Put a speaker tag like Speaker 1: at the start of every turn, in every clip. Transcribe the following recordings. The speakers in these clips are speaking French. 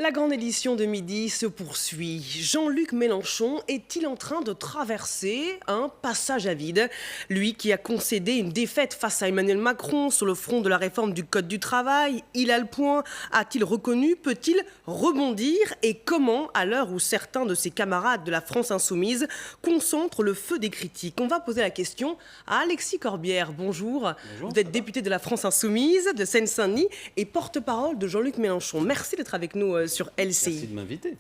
Speaker 1: La grande édition de midi se poursuit. Jean-Luc Mélenchon est-il en train de traverser un passage à vide? Lui qui a concédé une défaite face à Emmanuel Macron sur le front de la réforme du Code du travail, il a le point. A-t-il reconnu? Peut-il rebondir? Et comment, à l'heure où certains de ses camarades de la France Insoumise concentrent le feu des critiques? On va poser la question à Alexis Corbière. Bonjour.
Speaker 2: Bonjour.
Speaker 1: Vous êtes député de la France Insoumise de Seine-Saint-Denis et porte-parole de Jean-Luc Mélenchon. Merci d'être avec nous sur LCI.
Speaker 2: Merci de m'inviter.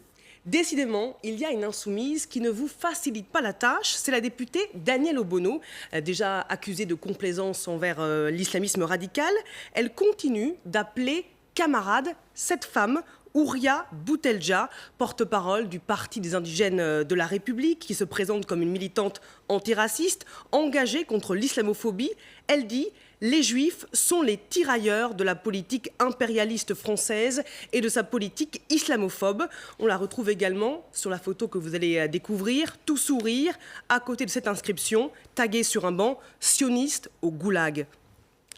Speaker 1: Décidément, il y a une insoumise qui ne vous facilite pas la tâche. C'est la députée Danielle Obono, déjà accusée de complaisance envers l'islamisme radical. Elle continue d'appeler camarade cette femme, Ouria Boutelja, porte-parole du Parti des indigènes de la République, qui se présente comme une militante antiraciste, engagée contre l'islamophobie. Elle dit: les Juifs sont les tirailleurs de la politique impérialiste française et de sa politique islamophobe. On la retrouve également sur la photo que vous allez découvrir, tout sourire, à côté de cette inscription, taguée sur un banc, sioniste au goulag.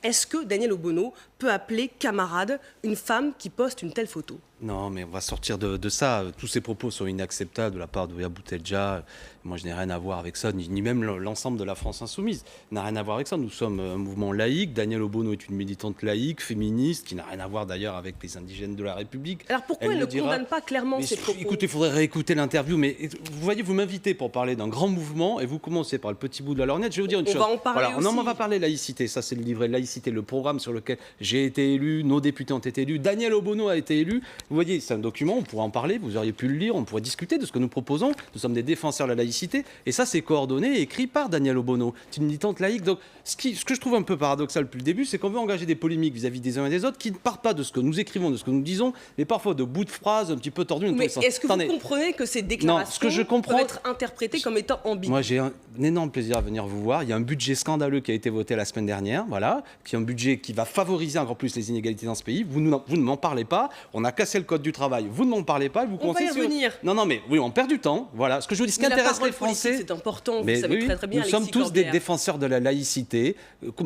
Speaker 1: Est-ce que Danielle Obono peut appeler camarade une femme qui poste une telle photo?
Speaker 2: Non, mais on va sortir de ça. Tous ces propos sont inacceptables de la part d'Ouria Boutelja. Moi, je n'ai rien à voir avec ça, ni même l'ensemble de la France Insoumise n'a rien à voir avec ça. Nous sommes un mouvement laïque. Danielle Obono est une militante laïque, féministe, qui n'a rien à voir d'ailleurs avec les indigènes de la République.
Speaker 1: Alors pourquoi elle ne condamne pas clairement ces propos?
Speaker 2: Écoutez, il faudrait réécouter l'interview, mais vous voyez, vous m'invitez pour parler d'un grand mouvement et vous commencez par le petit bout de la lorgnette. Je vais vous dire une chose.
Speaker 1: On va en parler aussi.
Speaker 2: Non, mais on va parler laïcité. Ça, c'est le livret laïcité, le programme sur lequel j'ai été élu, nos députés ont été élus, Danielle Obono a été élu. Vous voyez, c'est un document, on pourrait en parler, vous auriez pu le lire, on pourrait discuter de ce que nous proposons. Nous sommes des défenseurs de la laïcité et ça, c'est coordonné et écrit par Danielle Obono. C'est une militante laïque. Donc, ce que je trouve un peu paradoxal depuis le début, c'est qu'on veut engager des polémiques vis-à-vis des uns et des autres qui ne partent pas de ce que nous écrivons, de ce que nous disons, mais parfois de bouts de phrases un petit peu tordus.
Speaker 1: Mais est-ce que vous comprenez que ces déclarations peuvent être interprétées comme étant ambiguës?
Speaker 2: Moi, j'ai un énorme plaisir à venir vous voir. Il y a un budget scandaleux qui a été voté la semaine dernière, voilà, qui est un budget qui va favoriser encore plus les inégalités dans ce pays. Vous ne m'en parlez pas. On a cassé le code du travail. Vous ne m'en parlez pas. Vous
Speaker 1: on va y revenir.
Speaker 2: Non, mais oui, on perd du temps. Voilà, ce que je vous dis, ce qui intéresse les Français,
Speaker 1: c'est important.
Speaker 2: Mais
Speaker 1: vous savez
Speaker 2: oui,
Speaker 1: très bien.
Speaker 2: Nous sommes tous des défenseurs de la laïcité,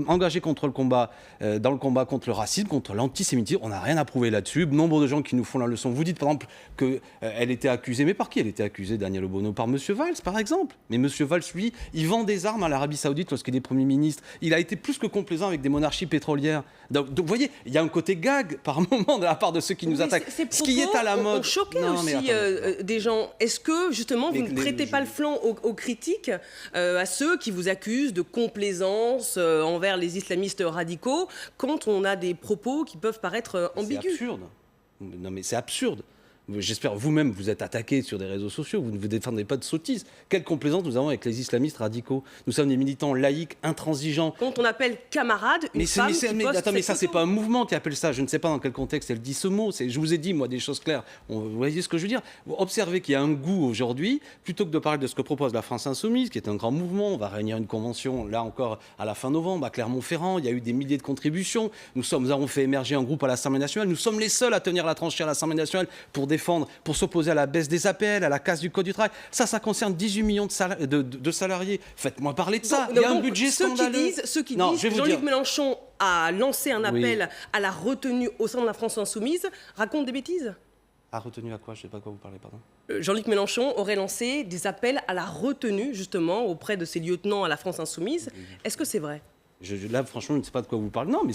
Speaker 2: engagés contre le combat, dans le combat contre le racisme, contre l'antisémitisme. On n'a rien à prouver là-dessus. Nombre de gens qui nous font la leçon. Vous dites par exemple qu'elle était accusée, mais par qui elle était accusée, Danielle Obono? Par M. Valls, par exemple. Mais M. Valls, lui, il vend des armes à l'Arabie Saoudite lorsqu'il est Premier ministre. Il a été plus que complaisant avec des monarchies pétrolières. Donc vous voyez, il y a un côté gag par moment de la part de ceux qui nous attaquent.
Speaker 1: Ce qui est à la mode. Choqué aussi des gens. Est-ce que justement vous ne prêtez pas le flanc aux critiques, à ceux qui vous accusent de complaisance envers les islamistes radicaux quand on a des propos qui peuvent paraître ambigus?
Speaker 2: C'est absurde. Non mais c'est absurde. J'espère vous-même vous êtes attaqué sur des réseaux sociaux, vous ne vous défendez pas de sottises. Quelle complaisance nous avons avec les islamistes radicaux? Nous sommes des militants laïques, intransigeants.
Speaker 1: Quand on appelle camarade une femme qui poste
Speaker 2: mais ça, c'est pas un mouvement qui appelle ça. Je ne sais pas dans quel contexte elle dit ce mot. Je vous ai dit, moi, des choses claires. Vous voyez ce que je veux dire? Observez qu'il y a un goût aujourd'hui, plutôt que de parler de ce que propose la France Insoumise, qui est un grand mouvement. On va réunir une convention, là encore, à la fin novembre, à Clermont-Ferrand. Il y a eu des milliers de contributions. Nous avons fait émerger un groupe à l'Assemblée nationale. Nous sommes les seuls à tenir la tranchée à l'Assemblée nationale pour s'opposer à la baisse des APL, à la casse du Code du travail. Ça concerne 18 millions de salariés. Faites-moi parler de ça. Il y a un budget scandaleux.
Speaker 1: Ceux qui disent que Jean-Luc Mélenchon a lancé un appel à la retenue au sein de la France Insoumise racontent des bêtises.
Speaker 2: À retenue à quoi? Je ne sais pas de quoi vous parlez, pardon.
Speaker 1: Jean-Luc Mélenchon aurait lancé des appels à la retenue, justement, auprès de ses lieutenants à la France Insoumise. Est-ce que c'est vrai?
Speaker 2: Là, franchement, je ne sais pas de quoi vous parlez. Non, mais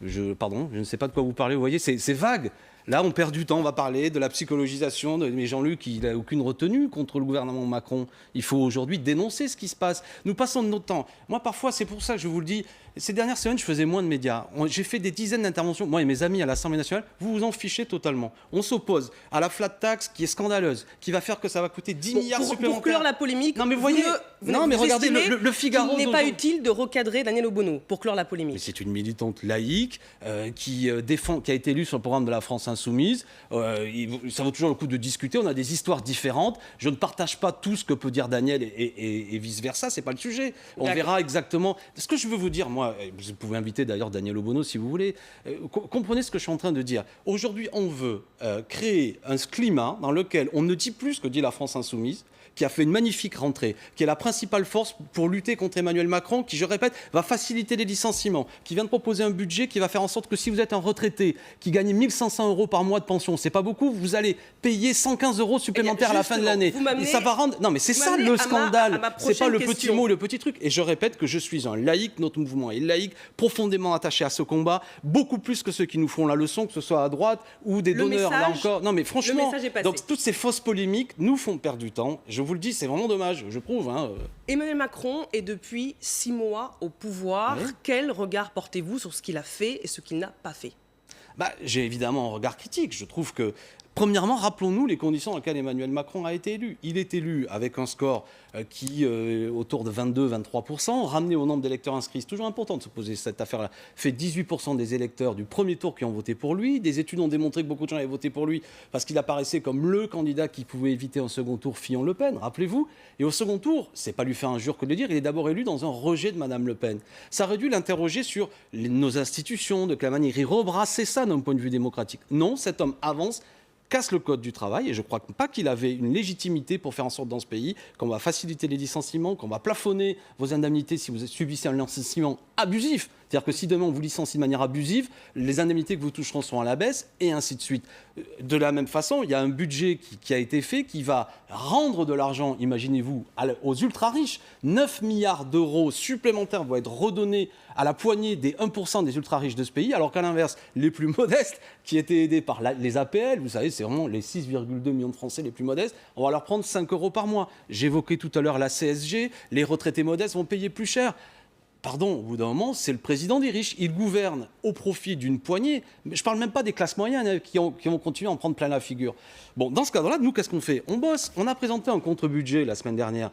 Speaker 2: je ne sais pas de quoi vous parlez. Vous voyez, c'est vague. Là, on perd du temps, on va parler de la psychologisation. Mais Jean-Luc, il n'a aucune retenue contre le gouvernement Macron. Il faut aujourd'hui dénoncer ce qui se passe. Nous passons de notre temps. Moi, parfois, c'est pour ça que je vous le dis, ces dernières semaines, je faisais moins de médias. J'ai fait des dizaines d'interventions. Moi et mes amis à l'Assemblée nationale, vous vous en fichez totalement. On s'oppose à la flat tax qui est scandaleuse, qui va faire que ça va coûter 10 milliards supplémentaires.
Speaker 1: Pour clore la polémique,
Speaker 2: non, mais voyez, regardez le Figaro.
Speaker 1: Il n'est pas utile de recadrer Danielle Obono pour clore la polémique.
Speaker 2: Mais c'est une militante laïque qui a été élue sur le programme de la France Insoumise. Ça vaut toujours le coup de discuter. On a des histoires différentes. Je ne partage pas tout ce que peut dire Danielle et vice-versa. C'est pas le sujet. On verra exactement. Ce que je veux vous dire, moi, vous pouvez inviter d'ailleurs Danielle Obono si vous voulez. Comprenez ce que je suis en train de dire. Aujourd'hui, on veut créer un climat dans lequel on ne dit plus ce que dit la France Insoumise, qui a fait une magnifique rentrée, qui est la principale force pour lutter contre Emmanuel Macron, qui, je répète, va faciliter les licenciements, qui vient de proposer un budget qui va faire en sorte que si vous êtes un retraité qui gagne 1 500 € € par mois de pension, c'est pas beaucoup. Vous allez payer 115 € supplémentaires à la fin de l'année. Et ça va rendre... Non, mais c'est ça le scandale. C'est pas le petit mot, le petit truc. Et je répète que je suis un laïc, notre mouvement est laïque, profondément attaché à ce combat, beaucoup plus que ceux qui nous font la leçon, que ce soit à droite ou des donneurs, là encore. Non, mais franchement, donc toutes ces fausses polémiques nous font perdre du temps. Je vous le dis, c'est vraiment dommage, je prouve.
Speaker 1: Emmanuel Macron est depuis 6 mois au pouvoir.
Speaker 2: Oui.
Speaker 1: Quel regard portez-vous sur ce qu'il a fait et ce qu'il n'a pas fait ?
Speaker 2: J'ai évidemment un regard critique. Je trouve que, premièrement, rappelons-nous les conditions dans lesquelles Emmanuel Macron a été élu. Il est élu avec un score qui, autour de 22-23%, ramené au nombre d'électeurs inscrits. C'est toujours important de se poser cette affaire-là. Fait 18% des électeurs du premier tour qui ont voté pour lui. Des études ont démontré que beaucoup de gens avaient voté pour lui parce qu'il apparaissait comme le candidat qui pouvait éviter un second tour Fillon-Le Pen, rappelez-vous. Et au second tour, c'est pas lui faire injure que de le dire, il est d'abord élu dans un rejet de Madame Le Pen. Ça aurait dû l'interroger sur nos institutions, de quelle manière il rebrassait ça d'un point de vue démocratique. Non, cet homme avance, casse le code du travail, et je ne crois pas qu'il avait une légitimité pour faire en sorte dans ce pays qu'on va faciliter les licenciements, qu'on va plafonner vos indemnités si vous subissez un licenciement abusif. C'est-à-dire que si demain on vous licencie de manière abusive, les indemnités que vous toucherez seront à la baisse, et ainsi de suite. De la même façon, il y a un budget qui a été fait qui va rendre de l'argent, imaginez-vous, aux ultra-riches. 9 milliards d'euros supplémentaires vont être redonnés à la poignée des 1% des ultra-riches de ce pays, alors qu'à l'inverse, les plus modestes, qui étaient aidés par les APL, vous savez, c'est vraiment les 6,2 millions de Français les plus modestes, on va leur prendre 5 € par mois. J'évoquais tout à l'heure la CSG, les retraités modestes vont payer plus cher. Pardon, au bout d'un moment, c'est le président des riches. Il gouverne au profit d'une poignée. Mais je ne parle même pas des classes moyennes qui vont continuer à en prendre plein la figure. Bon, dans ce cadre-là, nous, qu'est-ce qu'on fait ? On bosse. On a présenté un contre-budget la semaine dernière.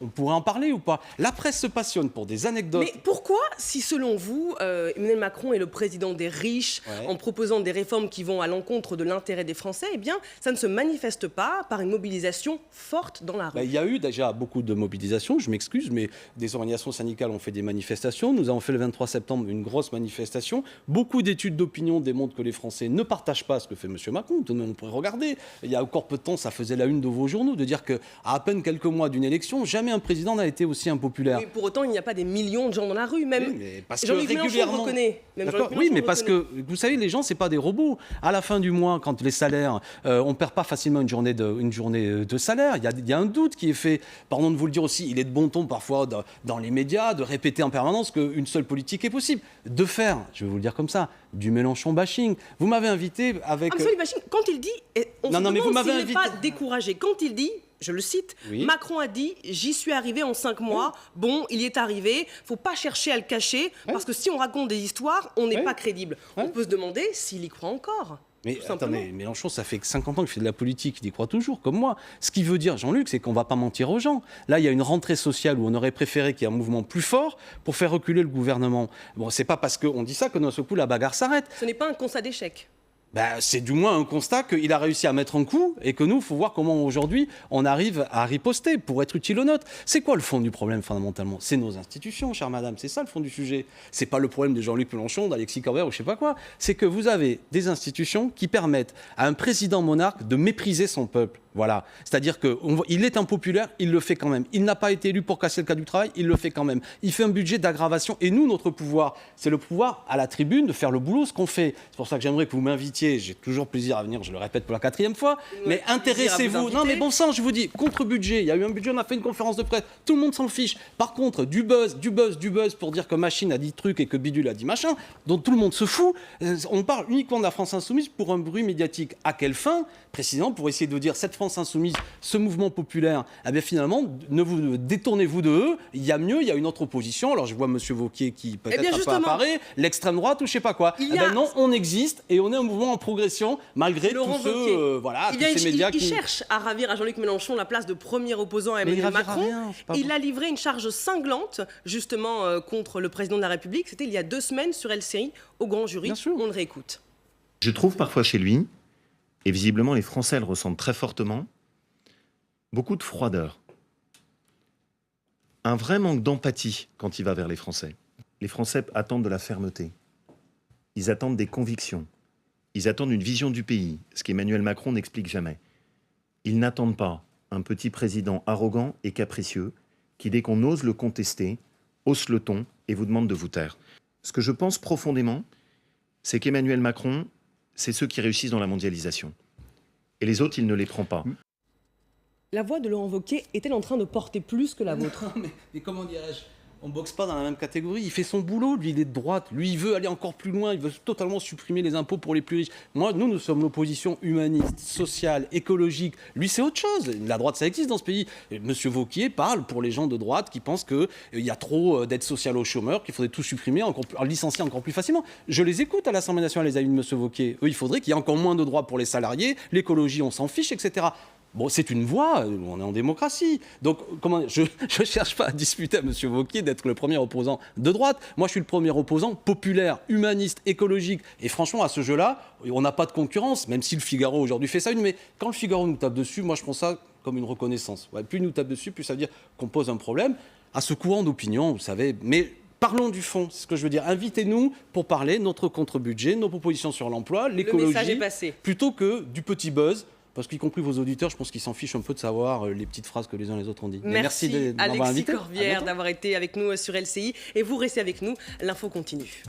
Speaker 2: On pourrait en parler ou pas ? La presse se passionne pour des anecdotes.
Speaker 1: Mais pourquoi, si selon vous, Emmanuel Macron est le président des riches, en proposant des réformes qui vont à l'encontre de l'intérêt des Français, eh bien, ça ne se manifeste pas par une mobilisation forte dans la rue ?
Speaker 2: Il y a eu déjà beaucoup de mobilisations, je m'excuse, mais des organisations syndicales ont fait des manifestations. Nous avons fait le 23 septembre une grosse manifestation. Beaucoup d'études d'opinion démontrent que les Français ne partagent pas ce que fait M. Macron. On pourrait regarder. Il y a encore peu de temps, ça faisait la une de vos journaux, de dire qu'à à peine quelques mois d'une élection, jamais un président n'a été aussi impopulaire.
Speaker 1: Mais pour autant, il n'y a pas des millions de gens dans la rue, même.
Speaker 2: Oui, mais parce que
Speaker 1: Jean-Luc
Speaker 2: régulièrement...
Speaker 1: Mélenchon reconnaît.
Speaker 2: Oui, mais parce que, vous savez, les gens, c'est pas des robots. À la fin du mois, quand les salaires, on perd pas facilement une journée de salaire. Il y a un doute qui est fait. Pardon de vous le dire aussi, il est de bon ton parfois dans les médias de répéter en permanence qu'une seule politique est possible. De faire, je vais vous le dire comme ça, du Mélenchon bashing. Vous m'avez invité avec...
Speaker 1: Absolument bashing. Quand il dit, on se demande s'il n'est pas découragé. Quand il dit... Je le cite, Macron a dit « J'y suis arrivé en 5 mois, bon, il y est arrivé, il ne faut pas chercher à le cacher, parce que si on raconte des histoires, on n'est pas crédible. » On peut se demander s'il y croit encore.
Speaker 2: Mais attendez, Mélenchon, ça fait 50 ans qu'il fait de la politique, il y croit toujours, comme moi. Ce qui veut dire, Jean-Luc, c'est qu'on ne va pas mentir aux gens. Là, il y a une rentrée sociale où on aurait préféré qu'il y ait un mouvement plus fort pour faire reculer le gouvernement. Bon, c'est pas parce qu'on dit ça que d'un seul coup, la bagarre s'arrête.
Speaker 1: Ce n'est pas un constat d'échec.
Speaker 2: C'est du moins un constat qu'il a réussi à mettre un coup et que nous, il faut voir comment aujourd'hui on arrive à riposter pour être utile aux nôtres. C'est quoi le fond du problème fondamentalement ? C'est nos institutions, chère madame, c'est ça le fond du sujet. C'est pas le problème de Jean-Luc Mélenchon, d'Alexis Corbière ou je sais pas quoi. C'est que vous avez des institutions qui permettent à un président monarque de mépriser son peuple. Voilà. C'est-à-dire qu'il est impopulaire, il le fait quand même. Il n'a pas été élu pour casser le cas du travail, il le fait quand même. Il fait un budget d'aggravation. Et nous, notre pouvoir, c'est le pouvoir à la tribune de faire le boulot, ce qu'on fait. C'est pour ça que j'aimerais que vous m'invitiez. J'ai toujours plaisir à venir, je le répète pour la 4e fois. Mais intéressez-vous. Non, mais bon sang, je vous dis, contre-budget. Il y a eu un budget, on a fait une conférence de presse. Tout le monde s'en fiche. Par contre, du buzz pour dire que Machine a dit truc et que Bidule a dit machin, dont tout le monde se fout. On parle uniquement de la France insoumise pour un bruit médiatique. À quelle fin ? Précisément pour essayer de dire cette France insoumise, ce mouvement populaire, eh bien finalement, ne vous détournez-vous de eux. Il y a mieux, il y a une autre opposition. Alors je vois M. Vauquier qui peut-être apparaît, l'extrême droite ou je sais pas quoi. Non, on existe et on est un mouvement en progression malgré tous ceux, tous ces médias
Speaker 1: qui cherchent à ravir à Jean-Luc Mélenchon la place de premier opposant à Emmanuel Macron. Il a livré une charge cinglante justement contre le président de la République. C'était il y a 2 semaines sur LCI au grand jury. On le réécoute.
Speaker 3: Je trouve parfois chez lui, et visiblement les Français le ressentent très fortement, beaucoup de froideur. Un vrai manque d'empathie quand il va vers les Français. Les Français attendent de la fermeté. Ils attendent des convictions. Ils attendent une vision du pays, ce qu'Emmanuel Macron n'explique jamais. Ils n'attendent pas un petit président arrogant et capricieux qui, dès qu'on ose le contester, hausse le ton et vous demande de vous taire. Ce que je pense profondément, c'est qu'Emmanuel Macron, c'est ceux qui réussissent dans la mondialisation. Et les autres, il ne les prend pas.
Speaker 1: La voix de Laurent Wauquiez est-elle en train de porter plus que la vôtre?
Speaker 2: Mais comment dirais-je, on ne boxe pas dans la même catégorie. Il fait son boulot, lui, il est de droite. Lui, il veut aller encore plus loin. Il veut totalement supprimer les impôts pour les plus riches. Moi, nous sommes l'opposition humaniste, sociale, écologique. Lui, c'est autre chose. La droite, ça existe dans ce pays. Et Monsieur Wauquiez parle pour les gens de droite qui pensent qu'il y a trop d'aide sociale aux chômeurs, qu'il faudrait tout supprimer, licencier encore plus facilement. Je les écoute à l'Assemblée nationale, les amis de Monsieur Wauquiez. Eux, il faudrait qu'il y ait encore moins de droits pour les salariés. L'écologie, on s'en fiche, etc. Bon, c'est une voix, on est en démocratie. Donc, je ne cherche pas à disputer à M. Wauquiez d'être le premier opposant de droite. Moi, je suis le premier opposant populaire, humaniste, écologique. Et franchement, à ce jeu-là, on n'a pas de concurrence, même si le Figaro aujourd'hui fait ça une. Mais quand le Figaro nous tape dessus, moi, je prends ça comme une reconnaissance. Ouais, plus il nous tape dessus, plus ça veut dire qu'on pose un problème à ce courant d'opinion, vous savez. Mais parlons du fond, c'est ce que je veux dire. Invitez-nous pour parler notre contre-budget, nos propositions sur l'emploi, l'écologie.
Speaker 1: Le message est passé.
Speaker 2: Plutôt que du petit buzz. Parce qu'y compris vos auditeurs, je pense qu'ils s'en fichent un peu de savoir les petites phrases que les uns et les autres ont dit.
Speaker 1: Merci
Speaker 2: de m'avoir
Speaker 1: Alexis
Speaker 2: invité.
Speaker 1: Corbière d'avoir été avec nous sur LCI. Et vous restez avec nous, l'info continue.